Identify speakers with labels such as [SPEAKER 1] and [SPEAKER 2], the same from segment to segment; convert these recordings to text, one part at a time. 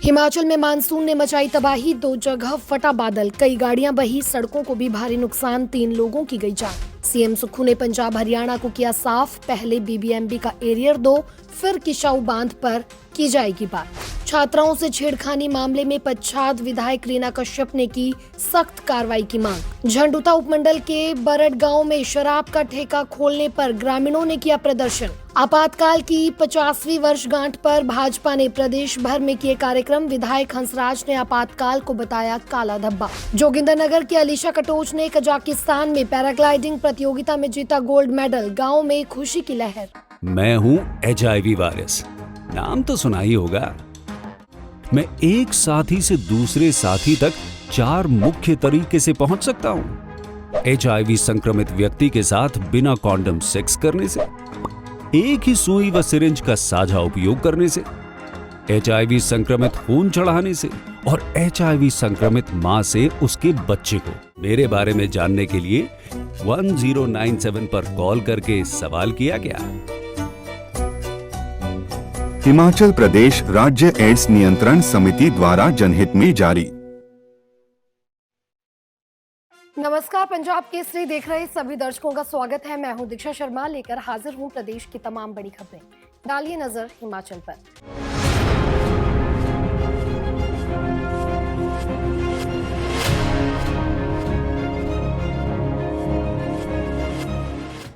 [SPEAKER 1] हिमाचल में मानसून ने मचाई तबाही, 2 जगह फटा बादल, कई गाड़ियां बही, सड़कों को भी भारी नुकसान, 3 लोगों की गई जान। सीएम सुक्खू ने पंजाब हरियाणा को किया साफ, पहले बीबीएमबी का एरियर दो, फिर किशाऊ बांध पर की जाएगी बात। छात्राओं से छेड़खानी मामले में पच्छाद विधायक रीना कश्यप ने की सख्त कार्रवाई की मांग। झंडुता उपमंडल के बरड गांव में शराब का ठेका खोलने पर ग्रामीणों ने किया प्रदर्शन। आपातकाल की 50वीं वर्षगांठ पर भाजपा ने प्रदेश भर में किए कार्यक्रम। विधायक हंसराज ने आपातकाल को बताया काला धब्बा। जोगिंदरनगर के अलीशा कटोच ने कजाकिस्तान में पैराग्लाइडिंग प्रतियोगिता में जीता गोल्ड मेडल, गाँव में खुशी की लहर।
[SPEAKER 2] मैं हूँ HIV वायरस, नाम तो सुना ही होगा। मैं एक साथी से दूसरे साथी तक 4 मुख्य तरीके से पहुंच सकता हूं। HIV संक्रमित व्यक्ति के साथ बिना कॉन्डम सेक्स करने से, एक ही सुई व सिरिंज का साझा उपयोग करने से, HIV संक्रमित खून चढ़ाने से और HIV संक्रमित मां से उसके बच्चे को। मेरे बारे में जानने के लिए 1097 पर कॉल करके सवाल किया गया।
[SPEAKER 3] हिमाचल प्रदेश राज्य एड्स नियंत्रण समिति द्वारा जनहित में जारी।
[SPEAKER 1] नमस्कार, पंजाब केसरी देख रहे सभी दर्शकों का स्वागत है। मैं हूं दीक्षा शर्मा, लेकर हाजिर हूं प्रदेश की तमाम बड़ी खबरें। डालिए नजर हिमाचल पर।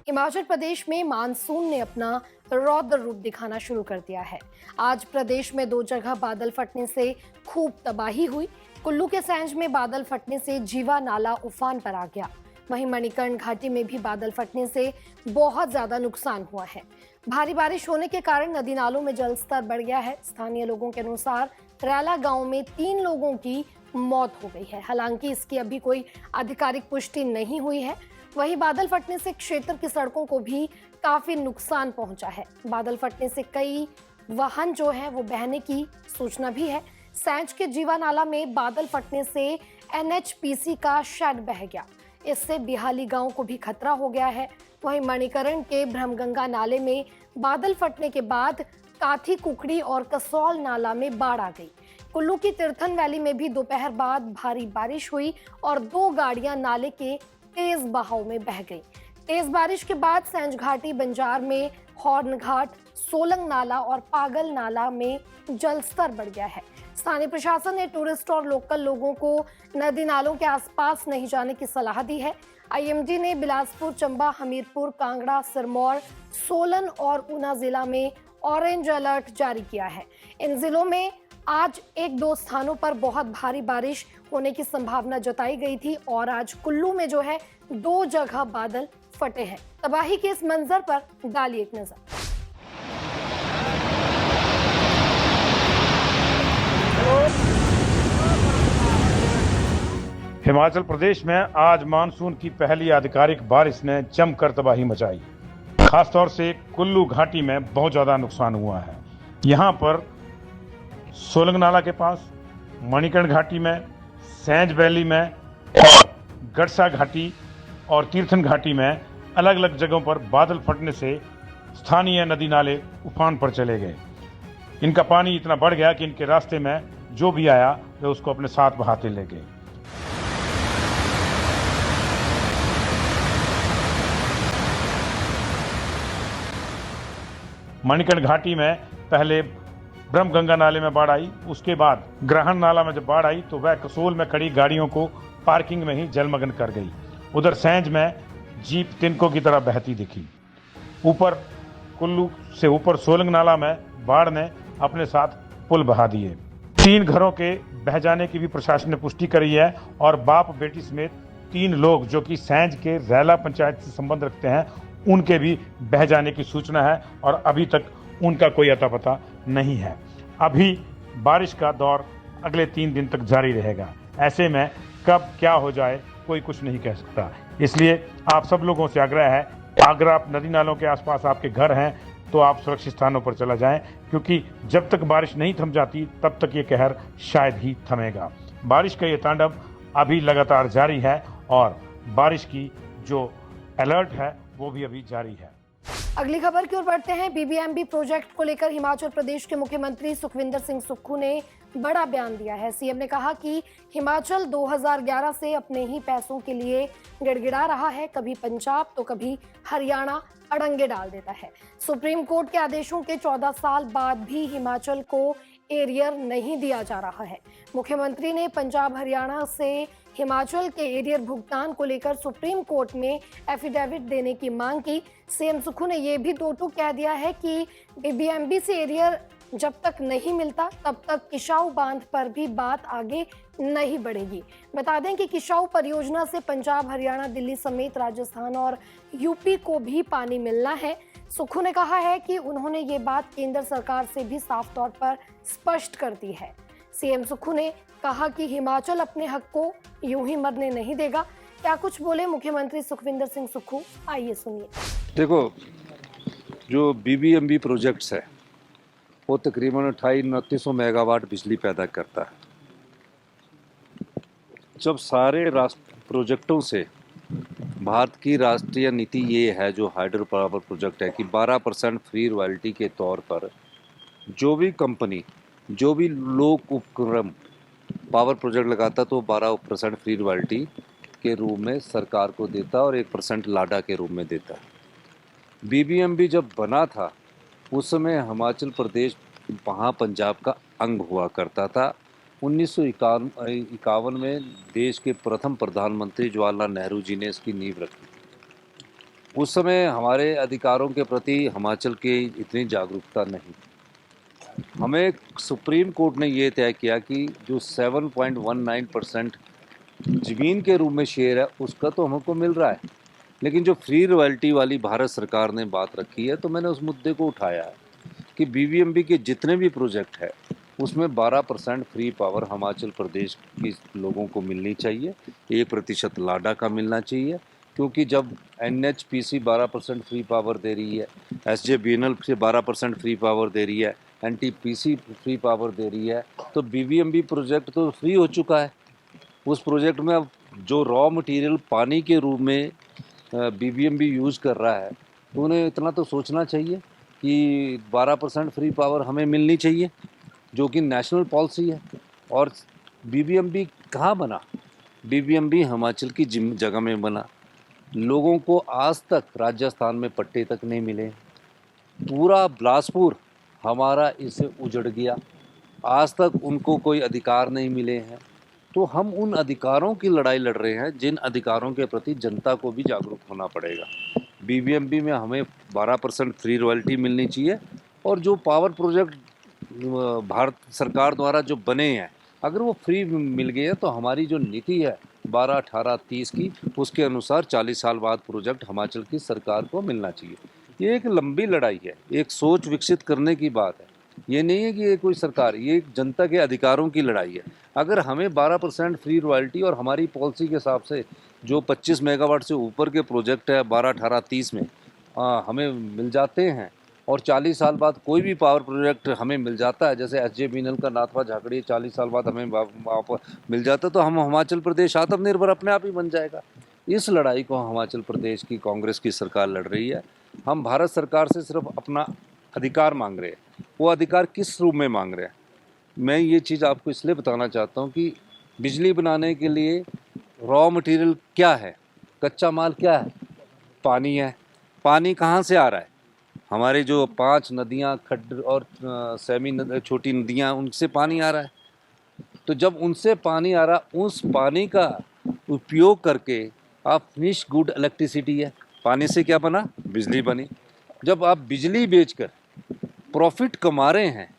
[SPEAKER 1] हिमाचल प्रदेश में मानसून ने अपना रौद्र रूप दिखाना शुरू कर दिया है। आज प्रदेश में 2 जगह बादल फटने से खूब तबाही हुई। कुल्लू के सैंज में बादल फटने से जीवा नाला उफान पर आ गया। वहीं मणिकर्ण घाटी में भी बादल फटने से बहुत ज्यादा नुकसान हुआ है। भारी बारिश होने के कारण नदी नालों में जलस्तर बढ़ गया है। स्थानीय लोगों के अनुसार रैला गांव में 3 लोगों की मौत हो गई है। हालांकि इसकी अभी कोई आधिकारिक पुष्टि नहीं हुई है। वहीं बादल फटने से क्षेत्र की सड़कों को भी काफी नुकसान पहुंचा है। बादल फटने से कई वाहन जो है वो बहने की सूचना भी है। सैंज के जीवा नाला में बादल फटने से NHPC का शेड बह गया। इससे बिहाली गांव को भी खतरा हो गया है। वहीं मणिकर्ण के ब्रह्मगंगा नाले में बादल फटने के बाद काथी कुकड़ी और कसौल नाला में बाढ़ आ गई। कुल्लू की तीर्थन वैली में भी दोपहर बाद भारी बारिश हुई और 2 गाड़ियां नाले के तेज बहाव में बह गई। तेज बारिश के बाद सैंज घाटी बंजार में हॉर्न घाट, सोलंग नाला और पागल नाला में जलस्तर बढ़ गया है। स्थानीय प्रशासन ने टूरिस्ट और लोकल लोगों को नदी नालों के आसपास नहीं जाने की सलाह दी है। IMD ने बिलासपुर, चंबा, हमीरपुर, कांगड़ा, सिरमौर, सोलन और ऊना जिला में ऑरेंज अलर्ट जारी किया है। इन जिलों में आज 1-2 स्थानों पर बहुत भारी बारिश होने की संभावना जताई गई थी और आज कुल्लू में जो है 2 जगह बादल फटे हैं। तबाही के इस मंजर पर डालिए एक नजर।
[SPEAKER 4] हिमाचल प्रदेश में आज मानसून की पहली आधिकारिक बारिश ने जमकर तबाही मचाई। खासतौर से कुल्लू घाटी में बहुत ज्यादा नुकसान हुआ है। यहाँ पर सोलंग नाला के पास, मणिकर्ण घाटी में, सैंज वैली में और गड़सा घाटी और तीर्थन घाटी में अलग अलग जगहों पर बादल फटने से स्थानीय नदी नाले उफान पर चले गए। इनका पानी इतना बढ़ गया कि इनके रास्ते में जो भी आया वे उसको अपने साथ बहाते ले गए। मणिकर्ण घाटी में पहले ब्रह्मगंगा नाले में बाढ़ आई, उसके बाद ग्रहण नाला में जब बाढ़ आई तो वह कसोल में खड़ी गाड़ियों को पार्किंग में ही जलमग्न कर गई। उधर सैंज में जीप तिनकों की तरह बहती दिखी। ऊपर कुल्लू से ऊपर सोलंग नाला में बाढ़ ने अपने साथ पुल बहा दिए। 3 घरों के बह जाने की भी प्रशासन ने पुष्टि करी है और बाप बेटी समेत 3 लोग जो कि सैंज के रैला पंचायत से संबंध रखते हैं उनके भी बह जाने की सूचना है और अभी तक उनका कोई अता पता नहीं है। अभी बारिश का दौर अगले 3 दिन तक जारी रहेगा। ऐसे में कब क्या हो जाए कोई कुछ नहीं कह सकता। इसलिए आप सब लोगों से आग्रह है, अगर आप नदी नालों के आसपास आपके घर हैं तो आप सुरक्षित स्थानों पर चला जाएं, क्योंकि जब तक बारिश नहीं थम जाती तब तक ये कहर शायद ही थमेगा। बारिश का ये तांडव अभी लगातार जारी है और बारिश की जो अलर्ट है वो भी अभी जारी है।
[SPEAKER 1] अगली खबर की ओर बढ़ते हैं। बीबीएमबी प्रोजेक्ट को लेकर हिमाचल प्रदेश के मुख्यमंत्री सुखविंदर सिंह सुक्खू ने बड़ा बयान दिया है। सीएम ने कहा कि हिमाचल 2011 से अपने ही पैसों के लिए गिड़गिड़ा रहा है, कभी पंजाब तो कभी हरियाणा अड़ंगे डाल देता है। सुप्रीम कोर्ट के आदेशों के 14 साल बाद भी हिमाचल को एरियर नहीं दिया जा रहा है। मुख्यमंत्री ने पंजाब हरियाणा से हिमाचल के एरियर भुगतान को लेकर सुप्रीम कोर्ट में एफिडेविट देने की मांग की। सीएम सुक्खू ने यह भी दो टूक कह दिया है कि बीबीएमबी से एरियर जब तक नहीं मिलता तब तक किशाऊ बांध पर भी बात आगे नहीं बढ़ेगी। बता दें कि किशाऊ परियोजना से पंजाब, हरियाणा, दिल्ली समेत राजस्थान और यूपी को भी पानी मिलना है। सुक्खू ने कहा है कि उन्होंने ये बात केंद्र सरकार से भी साफ तौर पर स्पष्ट कर दी है। सीएम सुक्खू ने कहा कि हिमाचल अपने हक को यूं ही मरने नहीं देगा। क्या कुछ बोले मुख्यमंत्री सुखविंदर सिंह सुक्खू, आइए सुनिए।
[SPEAKER 5] देखो, जो बीबीएमबी प्रोजेक्ट्स है वो तकरीबन 2800-2900 मेगावाट बिजली पैदा करता है। जब सारे प्रोजेक्टों से भारत की राष्ट्रीय नीति ये है, जो हाइड्रो पावर प्रोजेक्ट है, कि 12% फ्री रॉयल्टी के तौर पर जो भी कंपनी, जो भी लोक उपक्रम पावर प्रोजेक्ट लगाता तो 12% फ्री रॉयल्टी के रूप में सरकार को देता और 1% लाडा के रूप में देता। बीबीएमबी जब बना था उस समय हिमाचल प्रदेश वहाँ पंजाब का अंग हुआ करता था। 1951 में देश के प्रथम प्रधानमंत्री जवाहरलाल नेहरू जी ने इसकी नींव रखी। उस समय हमारे अधिकारों के प्रति हिमाचल की इतनी जागरूकता नहीं। हमें सुप्रीम कोर्ट ने ये तय किया कि जो 7.19% ज़मीन के रूप में शेयर है उसका तो हमको मिल रहा है, लेकिन जो फ्री रॉयल्टी वाली भारत सरकार ने बात रखी है, तो मैंने उस मुद्दे को उठाया है कि बीबीएमबी के जितने भी प्रोजेक्ट है उसमें 12% फ्री पावर हिमाचल प्रदेश के लोगों को मिलनी चाहिए, 1% लाडा का मिलना चाहिए, क्योंकि जब एनएचपीसी 12% फ्री पावर दे रही है, एसजेबीएनएल से 12% फ्री पावर दे रही है, एनटीपीसी फ्री पावर दे रही है, तो बीबीएमबी प्रोजेक्ट तो फ्री हो चुका है। उस प्रोजेक्ट में अब जो रॉ मटेरियल पानी के रूप में बीबीएमबी यूज़ कर रहा है, तो उन्हें इतना तो सोचना चाहिए कि 12% फ्री पावर हमें मिलनी चाहिए, जो कि नेशनल पॉलिसी है। और बीबीएमबी कहाँ बना? बीबीएमबी हिमाचल की जगह में बना। लोगों को आज तक राजस्थान में पट्टे तक नहीं मिले। पूरा बिलासपुर हमारा इससे उजड़ गया, आज तक उनको कोई अधिकार नहीं मिले हैं। तो हम उन अधिकारों की लड़ाई लड़ रहे हैं जिन अधिकारों के प्रति जनता को भी जागरूक होना पड़ेगा। बीबीएमबी में हमें 12% फ्री रॉयल्टी मिलनी चाहिए, और जो पावर प्रोजेक्ट भारत सरकार द्वारा जो बने हैं, अगर वो फ्री मिल गए हैं तो हमारी जो नीति है 12, 18, 30 की, उसके अनुसार 40 साल बाद प्रोजेक्ट हिमाचल की सरकार को मिलना चाहिए। ये एक लंबी लड़ाई है, एक सोच विकसित करने की बात है। ये नहीं है कि ये कोई सरकार, ये एक जनता के अधिकारों की लड़ाई है। अगर हमें 12% फ्री रॉयल्टी और हमारी पॉलिसी के हिसाब से जो 25 मेगावाट से ऊपर के प्रोजेक्ट है 12, 18, 30 में हमें मिल जाते हैं, और 40 साल बाद कोई भी पावर प्रोजेक्ट हमें मिल जाता है, जैसे एसजेबीएनएल का नाथवा झाकड़ी 40 साल बाद हमें मिल जाता, तो हम हिमाचल प्रदेश आत्मनिर्भर अपने आप ही बन जाएगा। इस लड़ाई को हिमाचल प्रदेश की कांग्रेस की सरकार लड़ रही है। हम भारत सरकार से सिर्फ अपना अधिकार मांग रहे हैं। वो अधिकार किस रूप में मांग रहे हैं, मैं ये चीज़ आपको इसलिए बताना चाहता हूँ कि बिजली बनाने के लिए रॉ मटेरियल क्या है, कच्चा माल क्या है? पानी है। पानी कहाँ से आ रहा है? हमारे जो 5 नदियाँ, खड्ड और छोटी नदियाँ, उनसे पानी आ रहा है। तो जब उनसे पानी आ रहा, उस पानी का उपयोग करके आप फिनिश गुड इलेक्ट्रिसिटी है। पानी से क्या बना? बिजली बनी। जब आप बिजली बेचकर प्रॉफिट कमा रहे हैं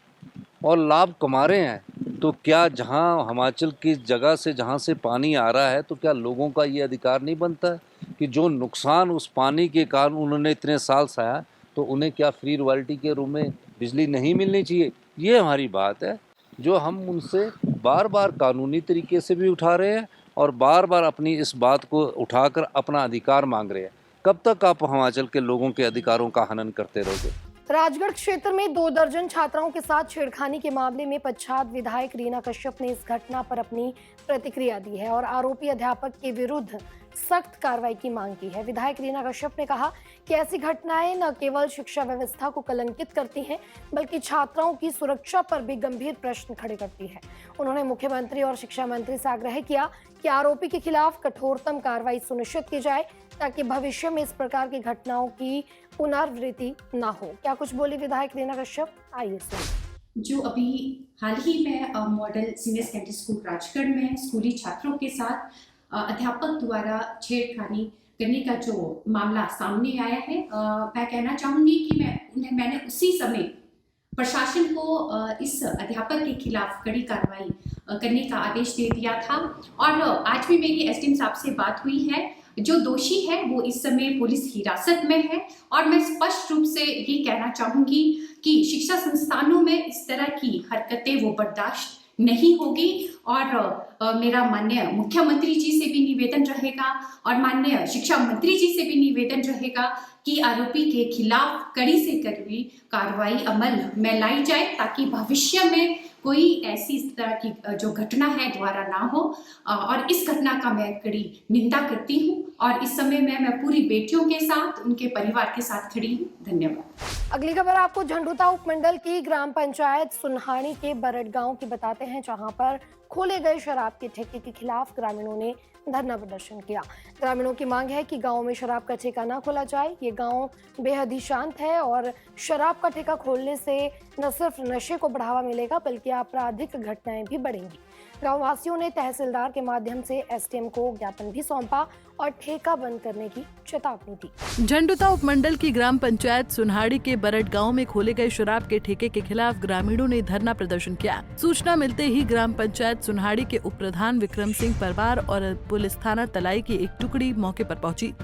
[SPEAKER 5] और लाभ कमा रहे हैं, तो क्या जहां हिमाचल की जगह से जहां से पानी आ रहा है, तो क्या लोगों का ये अधिकार नहीं बनता है कि जो नुकसान उस पानी के कारण उन्होंने इतने साल सहा, तो उन्हें क्या फ्री रॉयल्टी के रूप में बिजली नहीं मिलनी चाहिए? ये हमारी बात है, जो हम उनसे बार बार कानूनी तरीके से भी उठा रहे हैं और बार बार अपनी इस बात को उठाकर अपना अधिकार मांग रहे हैं। कब तक आप हिमाचल के लोगों के अधिकारों का हनन करते रहोगे?
[SPEAKER 1] राजगढ़ क्षेत्र में 2 दर्जन छात्राओं के साथ छेड़खानी के मामले में पच्छाद विधायक रीना कश्यप ने इस घटना पर अपनी प्रतिक्रिया दी है और आरोपी अध्यापक के विरुद्ध सख्त कार्रवाई की मांग की है। विधायक रीना कश्यप ने कहा कि ऐसी घटनाएं न केवल शिक्षा व्यवस्था को कलंकित करती हैं, बल्कि छात्राओं की सुरक्षा पर भी गंभीर प्रश्न खड़े करती है। उन्होंने मुख्यमंत्री और शिक्षा मंत्री से आग्रह किया कि आरोपी के खिलाफ कठोरतम कार्रवाई सुनिश्चित की जाए, ताकि भविष्य में इस प्रकार की घटनाओं की पुनरावृत्ति न हो। क्या कुछ बोली विधायक रीना कश्यप, आइए सुनिए।
[SPEAKER 6] जो अभी हाल ही में model senior secondary school Rajgarh में स्कूली छात्रों के साथ अध्यापक द्वारा छेड़खानी करने का जो मामला सामने आया है, मैं कहना चाहूँगी कि मैंने उसी समय प्रशासन को इस अध्यापक के खिलाफ कड़ी कार्रवाई करने का आदेश दे दिया था। और आज भी मेरी एसडीएम साहब से बात हुई है। जो दोषी है वो इस समय पुलिस हिरासत में है। और मैं स्पष्ट रूप से ये कहना चाहूँगी कि शिक्षा संस्थानों में इस तरह की हरकतें वो बर्दाश्त नहीं होगी। और मेरा माननीय मुख्यमंत्री जी से भी निवेदन रहेगा और माननीय शिक्षा मंत्री जी से भी निवेदन रहेगा कि आरोपी के खिलाफ कड़ी से कड़ी कार्रवाई अमल में लाई जाए, ताकि भविष्य में कोई ऐसी इस तरह की जो घटना है दोबारा ना हो। और इस घटना का मैं कड़ी निंदा करती हूँ और इस समय मैं पूरी बेटियों के साथ, उनके परिवार के साथ खड़ी हूँ। धन्यवाद।
[SPEAKER 1] अगली खबर आपको झंडुता उपमंडल की ग्राम पंचायत सुनहानी के बरट गांव की बताते हैं, जहां पर खोले गए शराब के ठेके के खिलाफ ग्रामीणों ने धरना प्रदर्शन किया। ग्रामीणों की मांग है कि गांव में शराब का ठेका न खोला जाए। ये गांव बेहद ही शांत है और शराब का ठेका खोलने से न सिर्फ नशे को बढ़ावा मिलेगा, बल्कि आपराधिक घटनाएं भी बढ़ेंगी। गांव वासियों ने तहसीलदार के माध्यम से एसडीएम को ज्ञापन भी सौंपा और ठेका बंद करने की चेतावनी दी।
[SPEAKER 7] झंडुता उपमंडल की ग्राम पंचायत सुनहाड़ी के बरट गांव में खोले गए शराब के ठेके के खिलाफ ग्रामीणों ने धरना प्रदर्शन किया। सूचना मिलते ही ग्राम पंचायत सुनहाड़ी के उप प्रधान विक्रम सिंह परवार और पुलिस थाना तलाई की एक टुकड़ी मौके पर पहुंची।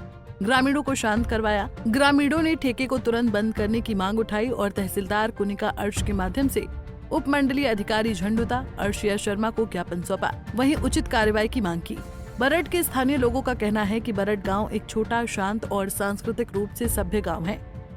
[SPEAKER 7] ग्रामीणों को शांत करवाया। ग्रामीणों ने ठेके को तुरंत बंद करने की मांग उठाई और तहसीलदार कुनिका अर्श के माध्यम से उपमंडलीय अधिकारी झंडुता अर्शिया शर्मा को ज्ञापन सौंपा। वहीं उचित कार्रवाई की मांग की। बरट के स्थानीय लोगों का कहना है कि बरट गांव एक छोटा, शांत और सांस्कृतिक रूप से सभ्य गांव है।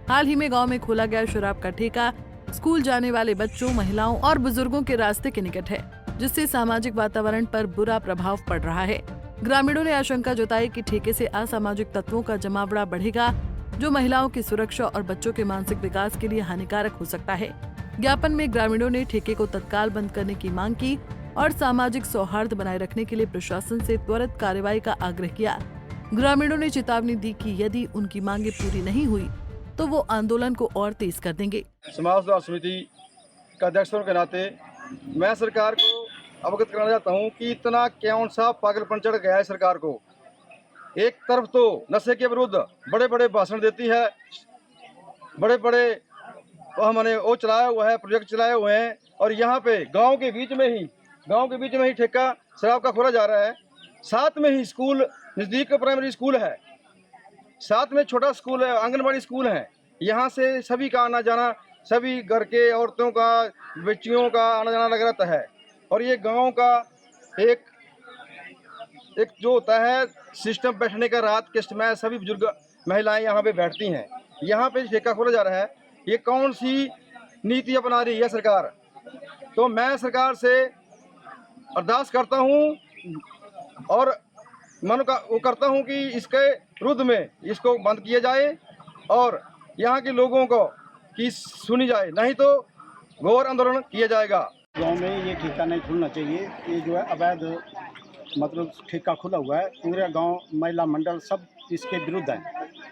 [SPEAKER 7] हाल ही में गांव में खोला गया शराब का ठेका स्कूल जाने वाले बच्चों, महिलाओं और बुजुर्गों के रास्ते के निकट है, जिससे सामाजिक वातावरण पर बुरा प्रभाव पड़ रहा है। ग्रामीणों ने आशंका जताई कि ठेके से असामाजिक तत्वों का जमावड़ा बढ़ेगा, जो महिलाओं की सुरक्षा और बच्चों के मानसिक विकास के लिए हानिकारक हो सकता है। ज्ञापन में ग्रामीणों ने ठेके को तत्काल बंद करने की मांग की और सामाजिक सौहार्द बनाए रखने के लिए प्रशासन से त्वरित कार्रवाई का आग्रह किया। ग्रामीणों ने चेतावनी दी कि यदि उनकी मांगे पूरी नहीं हुई तो वो आंदोलन को और तेज कर देंगे।
[SPEAKER 8] समाज सुधार समिति का अध्यक्ष होने के नाते मैं सरकार को अवगत कराना चाहता हूँ कि इतना कौन सा पागलपन चढ़ गया है सरकार को। एक तरफ तो नशे के विरुद्ध बड़े बड़े भाषण देती है, बड़े बड़े हमने वो चलाया हुआ है, प्रोजेक्ट चलाए हुए हैं, और यहाँ पे गांव के बीच में ही ठेका शराब का खोला जा रहा है। साथ में ही स्कूल, नज़दीक प्राइमरी स्कूल है, साथ में छोटा स्कूल है, आंगनबाड़ी स्कूल है। यहाँ से सभी का आना जाना, सभी घर के औरतों का, बच्चियों का आना जाना लगा रहता है। और ये गांव का एक जो होता है सिस्टम बैठने का, रात के समय सभी बुजुर्ग महिलाएं यहाँ पे बैठती हैं। यहाँ पे ठेका खोला जा रहा है। ये कौन सी नीति अपना रही है सरकार? तो मैं सरकार से अरदास करता हूँ और मन का वो करता हूँ कि इसके विरुद्ध में इसको बंद किया जाए और यहाँ के लोगों को की सुनी जाए, नहीं तो घोर आंदोलन किया जाएगा।
[SPEAKER 9] गांव में ये ठेका नहीं खुलना चाहिए। ये जो है अवैध मतलब ठेका खुला हुआ है। पूरे गांव महिला मंडल सब इसके विरुद्ध है।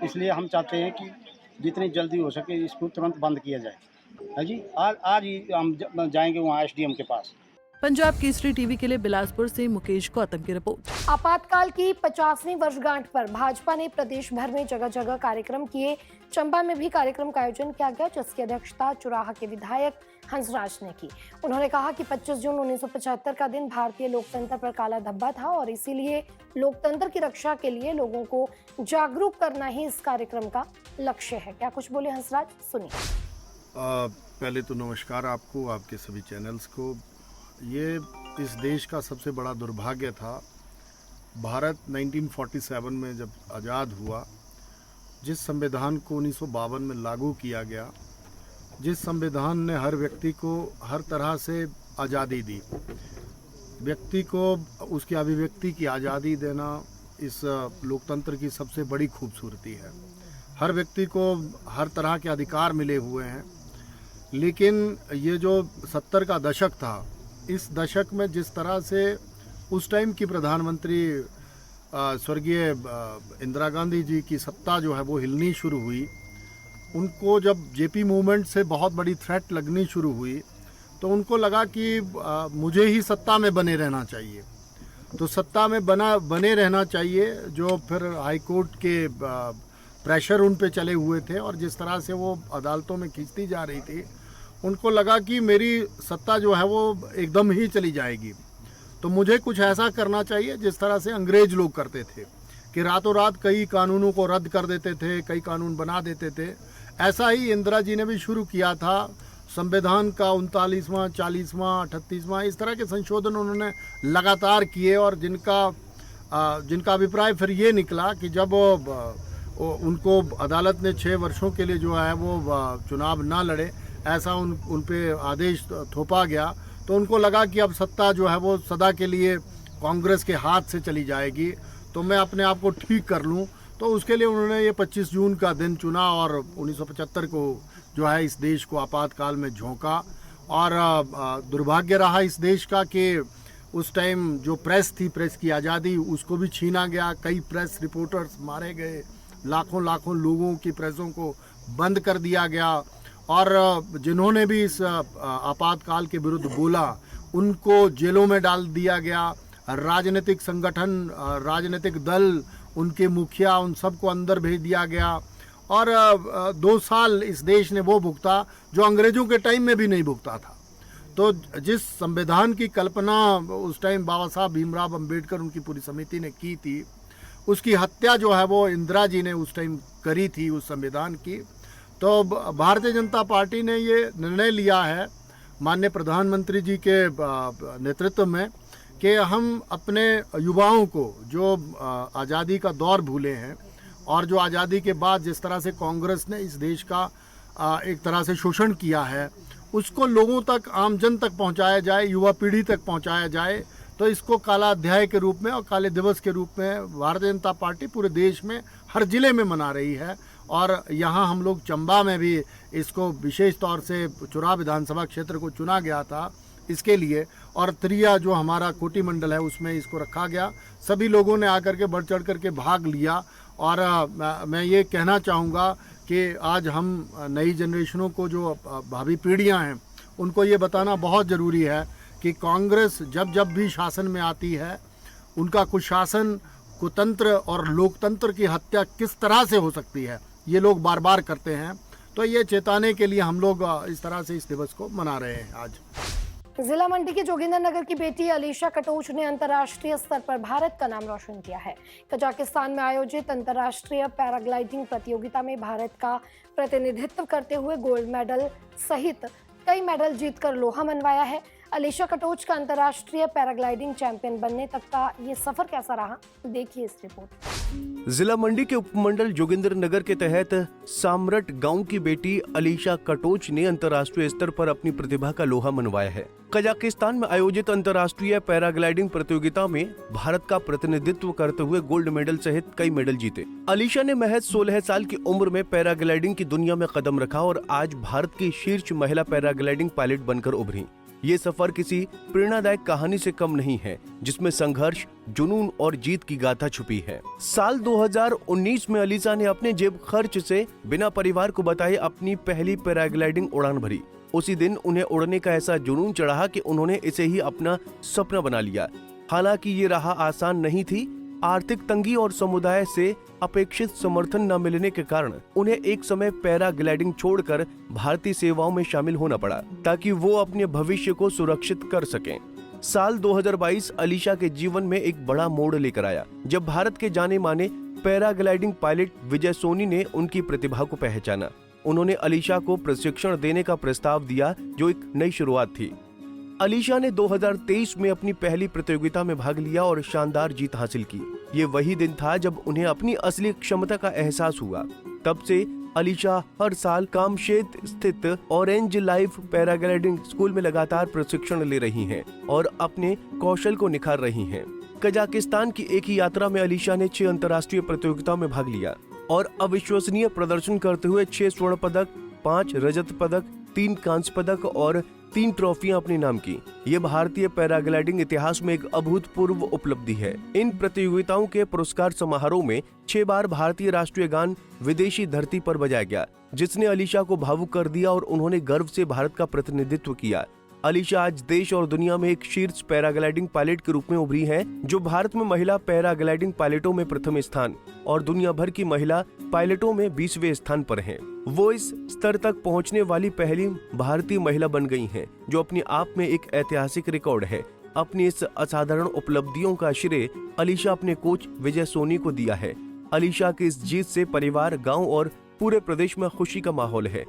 [SPEAKER 9] इसलिए हम चाहते हैं कि जितनी जल्दी हो सके इसको तुरंत बंद किया जाए। हाँ जी, आज ही हम जाएंगे वहाँ एसडीएम के पास।
[SPEAKER 7] पंजाब केसरी टीवी के लिए बिलासपुर से मुकेश गौतम की रिपोर्ट।
[SPEAKER 1] आपातकाल की 50वीं वर्षगांठ पर भाजपा ने प्रदेश भर में जगह जगह कार्यक्रम किए। चंबा में भी कार्यक्रम का आयोजन किया गया, जिसकी अध्यक्षता चुराहा के विधायक हंसराज ने की। उन्होंने कहा कि 25 जून 1975 का दिन भारतीय लोकतंत्र पर काला धब्बा था और इसीलिए लोकतंत्र की रक्षा के लिए लोगों को जागरूक करना ही इस कार्यक्रम का लक्ष्य है। क्या कुछ बोले हंसराज, सुनिए।
[SPEAKER 10] पहले तो नमस्कार आपको, आपके सभी चैनल्स को। ये इस देश का सबसे बड़ा दुर्भाग्य था। भारत 1947 में जब आज़ाद हुआ, जिस संविधान को 1952 में लागू किया गया, जिस संविधान ने हर व्यक्ति को हर तरह से आज़ादी दी, व्यक्ति को उसकी अभिव्यक्ति की आज़ादी देना, इस लोकतंत्र की सबसे बड़ी खूबसूरती है। हर व्यक्ति को हर तरह के अधिकार मिले हुए हैं, लेकिन ये जो 70 का दशक था, इस दशक में जिस तरह से उस टाइम की प्रधानमंत्री स्वर्गीय इंदिरा गांधी जी की सत्ता जो है वो हिलनी शुरू हुई, उनको जब जेपी मूवमेंट से बहुत बड़ी थ्रेट लगनी शुरू हुई तो उनको लगा कि मुझे ही सत्ता में बने रहना चाहिए। तो सत्ता में बने रहना चाहिए, जो फिर हाई कोर्ट के प्रेशर उन पे चले हुए थे और जिस तरह से वो अदालतों में खींचती जा रही थी, उनको लगा कि मेरी सत्ता जो है वो एकदम ही चली जाएगी। तो मुझे कुछ ऐसा करना चाहिए जिस तरह से अंग्रेज लोग करते थे कि रातों रात कई कानूनों को रद्द कर देते थे, कई कानून बना देते थे। ऐसा ही इंदिरा जी ने भी शुरू किया था। संविधान का 39वां, 40वां, 38वां इस तरह के संशोधन उन्होंने लगातार किए और जिनका अभिप्राय फिर ये निकला कि जब उनको अदालत ने 6 वर्षों के लिए जो है वो चुनाव ना लड़े, ऐसा उन पे आदेश थोपा गया, तो उनको लगा कि अब सत्ता जो है वो सदा के लिए कांग्रेस के हाथ से चली जाएगी, तो मैं अपने आप को ठीक कर लूं। तो उसके लिए उन्होंने ये 25 जून का दिन चुना और 1975 को जो है इस देश को आपातकाल में झोंका। और दुर्भाग्य रहा इस देश का कि उस टाइम जो प्रेस थी, प्रेस की आज़ादी, उसको भी छीना गया। कई प्रेस रिपोर्टर्स मारे गए, लाखों लोगों की प्रेसों को बंद कर दिया गया और जिन्होंने भी इस आपातकाल के विरुद्ध बोला उनको जेलों में डाल दिया गया। राजनीतिक संगठन, राजनीतिक दल, उनके मुखिया, उन सबको अंदर भेज दिया गया और 2 साल इस देश ने वो भुगता जो अंग्रेजों के टाइम में भी नहीं भुगता था। तो जिस संविधान की कल्पना उस टाइम बाबा साहब भीमराव अंबेडकर, उनकी पूरी समिति ने की थी, उसकी हत्या जो है वो इंदिरा जी ने उस टाइम करी थी उस संविधान की। तो भारतीय जनता पार्टी ने ये निर्णय लिया है माननीय प्रधानमंत्री जी के नेतृत्व में कि हम अपने युवाओं को जो आज़ादी का दौर भूले हैं और जो आज़ादी के बाद जिस तरह से कांग्रेस ने इस देश का एक तरह से शोषण किया है, उसको लोगों तक, आमजन तक पहुंचाया जाए, युवा पीढ़ी तक पहुंचाया जाए। तो इसको काला अध्याय के रूप में और काले दिवस के रूप में भारतीय जनता पार्टी पूरे देश में हर जिले में मना रही है और यहाँ हम लोग चंबा में भी इसको विशेष तौर से चुरा विधानसभा क्षेत्र को चुना गया था इसके लिए, और त्रिया जो हमारा कोटी मंडल है उसमें इसको रखा गया। सभी लोगों ने आकर के बढ़ चढ़ करके भाग लिया और मैं ये कहना चाहूँगा कि आज हम नई जनरेशनों को, जो भावी पीढ़ियाँ हैं, उनको ये बताना बहुत ज़रूरी है कि कांग्रेस जब भी शासन में आती है, उनका कुशासन, कुतंत्र और लोकतंत्र की हत्या किस तरह से हो सकती है, ये लोग बार बार करते हैं। तो ये चेताने के लिए हम लोग इस तरह से इस दिवस को मना रहे हैं आज।
[SPEAKER 1] जिला मंडी के जोगिंदरनगर की बेटी अलीशा कटोच ने अंतर्राष्ट्रीय स्तर पर भारत का नाम रोशन किया है। कजाकिस्तान में आयोजित अंतर्राष्ट्रीय पैराग्लाइडिंग प्रतियोगिता में भारत का प्रतिनिधित्व करते हुए गोल्ड मेडल सहित कई मेडल जीतकर लोहा मनवाया है। अलीशा कटोच का अंतर्राष्ट्रीय पैराग्लाइडिंग चैंपियन बनने तक का ये सफर कैसा रहा, देखिए इस रिपोर्ट।
[SPEAKER 11] जिला मंडी के उपमंडल जोगिंदरनगर के तहत सामरट गांव की बेटी अलीशा कटोच ने अंतर्राष्ट्रीय स्तर पर अपनी प्रतिभा का लोहा मनवाया है। कजाकिस्तान में आयोजित अंतर्राष्ट्रीय पैराग्लाइडिंग प्रतियोगिता में भारत का प्रतिनिधित्व करते हुए गोल्ड मेडल सहित कई मेडल जीते। अलीशा ने महज 16 साल की उम्र में पैराग्लाइडिंग की दुनिया में कदम रखा और आज भारत की शीर्ष महिला पैराग्लाइडिंग पायलट बनकर उभरी। ये सफर किसी प्रेरणादायक कहानी से कम नहीं है, जिसमें संघर्ष, जुनून और जीत की गाथा छुपी है। साल 2019 में अलीशा ने अपने जेब खर्च से बिना परिवार को बताए अपनी पहली पैराग्लाइडिंग उड़ान भरी। उसी दिन उन्हें उड़ने का ऐसा जुनून चढ़ा कि उन्होंने इसे ही अपना सपना बना लिया। हालांकि ये राह आसान नहीं थी। आर्थिक तंगी और समुदाय से अपेक्षित समर्थन न मिलने के कारण उन्हें एक समय पैराग्लाइडिंग छोड़कर भारतीय सेवाओं में शामिल होना पड़ा, ताकि वो अपने भविष्य को सुरक्षित कर सकें। साल 2022 अलीशा के जीवन में एक बड़ा मोड़ लेकर आया, जब भारत के जाने माने पैराग्लाइडिंग पायलट विजय सोनी ने उनकी प्रतिभा को पहचाना। उन्होंने अलीशा को प्रशिक्षण देने का प्रस्ताव दिया, जो एक नई शुरुआत थी। अलीशा ने 2023 में अपनी पहली प्रतियोगिता में भाग लिया और शानदार जीत हासिल की। ये वही दिन था जब उन्हें अपनी असली क्षमता का एहसास हुआ। तब से अलीशा हर साल कामशेत स्थित ऑरेंज लाइफ पैराग्लाइडिंग स्कूल में लगातार प्रशिक्षण ले रही हैं और अपने कौशल को निखार रही हैं। कजाकिस्तान की एक ही यात्रा में अलीशा ने 6 अंतर्राष्ट्रीय प्रतियोगिताओं में भाग लिया और अविश्वसनीय प्रदर्शन करते हुए 6 स्वर्ण पदक, 5 रजत पदक, 3 कांस्य पदक और 3 ट्रॉफियां अपने नाम की। ये भारतीय पैराग्लाइडिंग इतिहास में एक अभूतपूर्व उपलब्धि है। इन प्रतियोगिताओं के पुरस्कार समारोह में 6 बार भारतीय राष्ट्रीय गान विदेशी धरती पर बजाया गया, जिसने अलीशा को भावुक कर दिया और उन्होंने गर्व से भारत का प्रतिनिधित्व किया। अलीशा आज देश और दुनिया में एक शीर्ष पैराग्लाइडिंग पायलट के रूप में उभरी हैं, जो भारत में महिला पैराग्लाइडिंग पायलटों में प्रथम स्थान और दुनिया भर की महिला पायलटों में 20वें स्थान पर हैं। वो इस स्तर तक पहुंचने वाली पहली भारतीय महिला बन गई हैं, जो अपने आप में एक ऐतिहासिक रिकॉर्ड है। अपनी इस असाधारण उपलब्धियों का श्रेय अलीशा अपने कोच विजय सोनी को दिया है। अलीशा की इस जीत से परिवार, गाँव और पूरे प्रदेश में खुशी का माहौल है।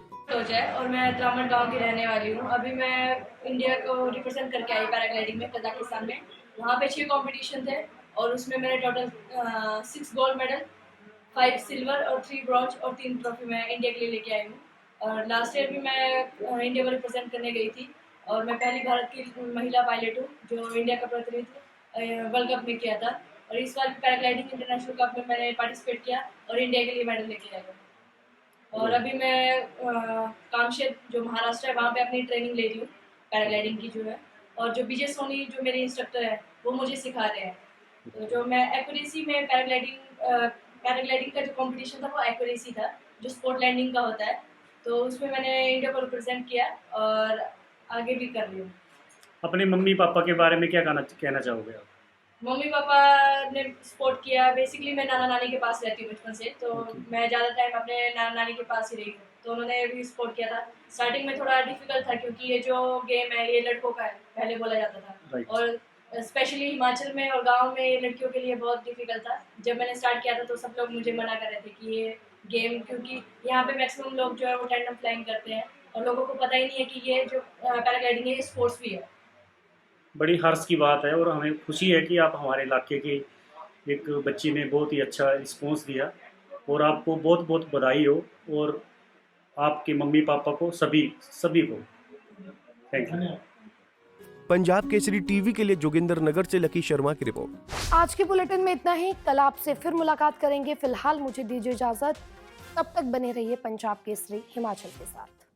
[SPEAKER 12] और मैं द्रामण गांव की रहने वाली हूँ। अभी मैं इंडिया को रिप्रेजेंट करके आई पैराग्लाइडिंग में कजाकिस्तान में। वहाँ पे 6 कंपटीशन थे और उसमें मैंने टोटल 6 गोल्ड मेडल, 5 सिल्वर और 3 ब्रॉन्ज और 3 ट्रॉफी मैं इंडिया के लिए लेके आई हूँ। और लास्ट ईयर भी मैं इंडिया को रिप्रेजेंट करने गई थी और मैं पहली भारत की महिला पायलट हूँ जो इंडिया का प्रतिनिधित्व वर्ल्ड कप में किया था। और इस बार पैराग्लाइडिंग इंटरनेशनल कप में मैंने पार्टिसिपेट किया और इंडिया के लिए मेडल लेके आई हूँ। और अभी मैं कामशेत जो महाराष्ट्र है वहाँ पे अपनी ट्रेनिंग ले रही हूँ पैराग्लाइडिंग की जो है। और जो विजय सोनी जो मेरे इंस्ट्रक्टर है वो मुझे सिखा रहे हैं। तो जो मैं एक्यूरेसी में पैराग्लाइडिंग का जो कंपटीशन था वो एक्यूरेसी था, जो स्पोर्ट लैंडिंग का होता है। तो उसमें मैंने इंडिया को रिप्रेजेंट किया और आगे भी कर रही हूँ।
[SPEAKER 13] अपने मम्मी पापा के बारे में क्या कहना चाहोगे आप?
[SPEAKER 12] मम्मी पापा ने सपोर्ट किया। बेसिकली मैं नाना नानी के पास रहती हूँ बचपन से, तो मैं ज़्यादा टाइम अपने नाना नानी के पास ही रही हूँ, तो उन्होंने भी सपोर्ट किया था। स्टार्टिंग में थोड़ा डिफिकल्ट था क्योंकि ये जो गेम है ये लड़कों का है, पहले बोला जाता था। और स्पेशली हिमाचल में और गांव में ये लड़कियों के लिए बहुत डिफिकल्ट था। जब मैंने स्टार्ट किया था तो सब लोग मुझे मना कर रहे थे कि ये गेम, क्योंकि यहाँ पे मैक्सिमम लोग जो है वो टैंडम फ्लाइंग करते हैं और लोगों को पता ही नहीं है कि ये जो पैराग्लाइडिंग है ये स्पोर्ट्स भी है।
[SPEAKER 13] बड़ी हर्ष की बात है और हमें खुशी है कि आप हमारे इलाके की एक बच्ची ने बहुत ही अच्छा रिस्पॉन्स दिया और आपको बहुत बहुत बधाई हो और आपके मम्मी पापा को सभी को thank you.
[SPEAKER 11] Punjab Kesari TV के लिए जोगिंदर नगर से लकी शर्मा की रिपोर्ट।
[SPEAKER 1] आज के बुलेटिन में इतना ही। कल आपसे फिर मुलाकात करेंगे। फिलहाल मुझे दीजिए इजाजत। तब तक बने रहिए पंजाब केसरी हिमाचल के साथ।